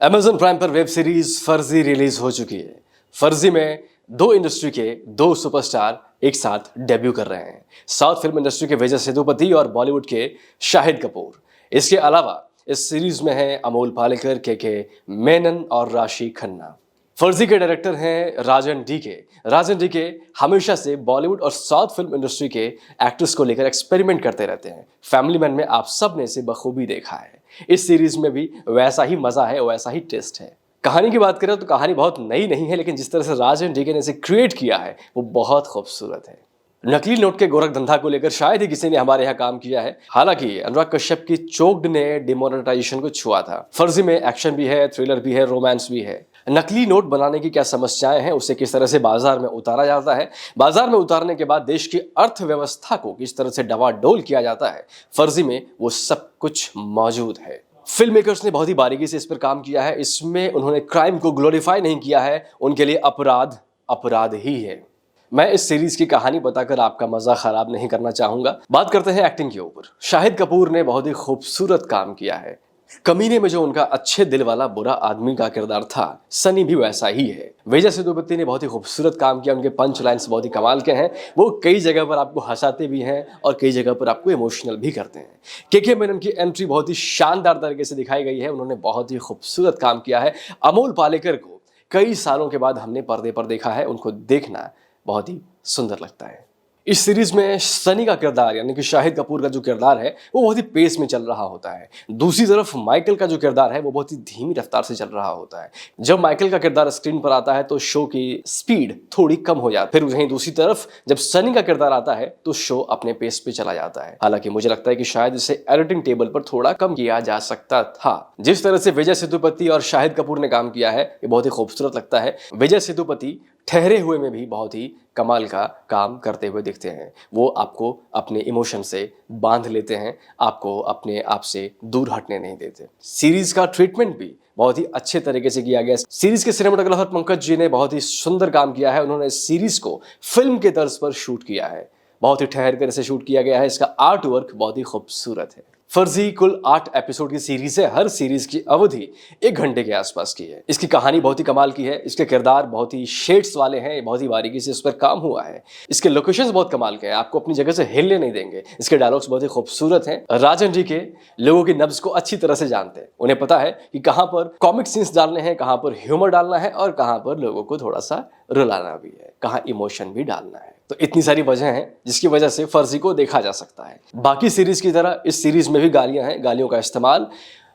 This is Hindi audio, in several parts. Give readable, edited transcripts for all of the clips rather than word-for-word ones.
Amazon प्राइम पर वेब सीरीज फर्जी रिलीज हो चुकी है। फर्जी में दो इंडस्ट्री के दो सुपरस्टार एक साथ डेब्यू कर रहे हैं। साउथ फिल्म इंडस्ट्री के विजय सेतुपति और बॉलीवुड के शाहिद कपूर। इसके अलावा इस सीरीज में हैं अमोल पालेकर, के मेनन और राशि खन्ना। फर्जी के डायरेक्टर हैं राजन डीके हमेशा से बॉलीवुड और साउथ फिल्म इंडस्ट्री के एक्टर्स को लेकर एक्सपेरिमेंट करते रहते हैं। फैमिली मैन में आप सब ने इसे बखूबी देखा है। इस सीरीज में भी वैसा ही मजा है, वैसा ही टेस्ट है। कहानी की बात करें तो कहानी बहुत नई नहीं है, लेकिन जिस तरह से राजन डीके ने इसे क्रिएट किया है वो बहुत खूबसूरत है। नकली नोट के गोरख धंधा को लेकर शायद ही किसी ने हमारे यहाँ काम किया है। हालांकि अनुराग कश्यप की चोक्ड ने डिमोनेटाइजेशन को छुआ था। फर्जी में एक्शन भी है, थ्रिलर भी है, रोमांस भी है। नकली नोट बनाने की क्या समस्याएं हैं, उसे किस तरह से बाजार में उतारा जाता है, बाजार में उतारने के बाद देश की अर्थव्यवस्था को किस तरह से डवाडोल किया जाता है, फर्जी में वो सब कुछ मौजूद है। फिल्म मेकर्स ने बहुत ही बारीकी से इस पर काम किया है। इसमें उन्होंने क्राइम को ग्लोरीफाई नहीं किया है, उनके लिए अपराध अपराध ही है। मैं इस सीरीज की कहानी बताकर आपका मजा खराब नहीं करना चाहूंगा। बात करते हैं एक्टिंग के ऊपर। शाहिद कपूर ने बहुत ही खूबसूरत काम किया है। कमीने में जो उनका अच्छे दिल वाला बुरा आदमी का किरदार था, सनी भी वैसा ही है। विजय सेतुपति ने बहुत ही खूबसूरत काम किया। उनके पंच लाइन्स बहुत ही कमाल के हैं। वो कई जगह पर आपको हंसाते भी हैं और कई जगह पर आपको इमोशनल भी करते हैं। के मेनन की एंट्री बहुत ही शानदार तरीके से दिखाई गई है। उन्होंने बहुत ही खूबसूरत काम किया है। अमोल पालेकर को कई सालों के बाद हमने पर्दे पर देखा है। उनको देखना बहुत ही सुंदर लगता है। इस सीरीज में सनी का किरदार यानी कि शाहिद कपूर का जो किरदार है वो बहुत ही पेस में चल रहा होता है। दूसरी तरफ माइकल का जो किरदार है वो बहुत ही धीमी रफ्तार से चल रहा होता है। जब माइकल का किरदार स्क्रीन पर आता है तो शो की स्पीड थोड़ी कम हो जाती है। फिर वहीं दूसरी तरफ जब सनी का किरदार आता है तो शो अपने पेस पे चला जाता है। हालांकि मुझे लगता है कि शायद इसे एडिटिंग टेबल पर थोड़ा कम किया जा सकता था। जिस तरह से विजय सेतुपति और शाहिद कपूर ने काम किया है ये बहुत ही खूबसूरत लगता है। विजय सेतुपति ठहरे हुए में भी बहुत ही कमाल का काम करते हुए दिखते हैं। वो आपको अपने इमोशन से बांध लेते हैं, आपको अपने आप से दूर हटने नहीं देते। सीरीज का ट्रीटमेंट भी बहुत ही अच्छे तरीके से किया गया। सीरीज के सिनेमेटोग्राफर पंकज जी ने बहुत ही सुंदर काम किया है। उन्होंने इस सीरीज को फिल्म के तर्ज पर शूट किया है। बहुत ही ठहर कर इसे शूट किया गया है। इसका आर्ट वर्क बहुत ही खूबसूरत है। फर्जी कुल 8 एपिसोड की सीरीज है। हर सीरीज की अवधि 1 घंटे के आसपास की है। इसकी कहानी बहुत ही कमाल की है। इसके किरदार बहुत ही शेड्स वाले हैं। बहुत ही बारीकी से इस पर काम हुआ है। इसके लोकेशंस बहुत कमाल के हैं, आपको अपनी जगह से हिलने नहीं देंगे। इसके डायलॉग्स बहुत ही खूबसूरत हैं। राजन जी के लोगों की नब्ज को अच्छी तरह से जानते हैं। उन्हें पता है कि कहां पर कॉमिक सीन्स डालने हैं, कहां पर ह्यूमर डालना है और कहां पर लोगों को थोड़ा सा रुलाना भी है, कहां इमोशन भी डालना है। तो इतनी सारी वजह हैं जिसकी वजह से फर्जी को देखा जा सकता है। बाकी सीरीज की तरह इस सीरीज में भी गालियां हैं। गालियों का इस्तेमाल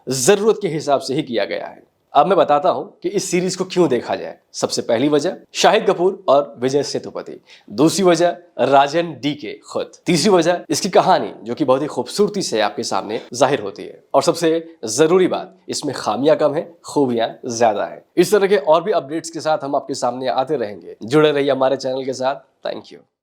जरूरत के हिसाब से ही किया गया है। अब मैं बताता हूं कि इस सीरीज को क्यों देखा जाए। सबसे पहली वजह शाहिद कपूर और विजय सेतुपति। दूसरी वजह राजन डीके खुद। तीसरी वजह इसकी कहानी जो कि बहुत ही खूबसूरती से आपके सामने जाहिर होती है। और सबसे जरूरी बात, इसमें खामियां कम है, खूबियां ज्यादा है। इस तरह के और भी अपडेट्स के साथ हम आपके सामने आते रहेंगे। जुड़े रहिए हमारे चैनल के साथ। Thank you.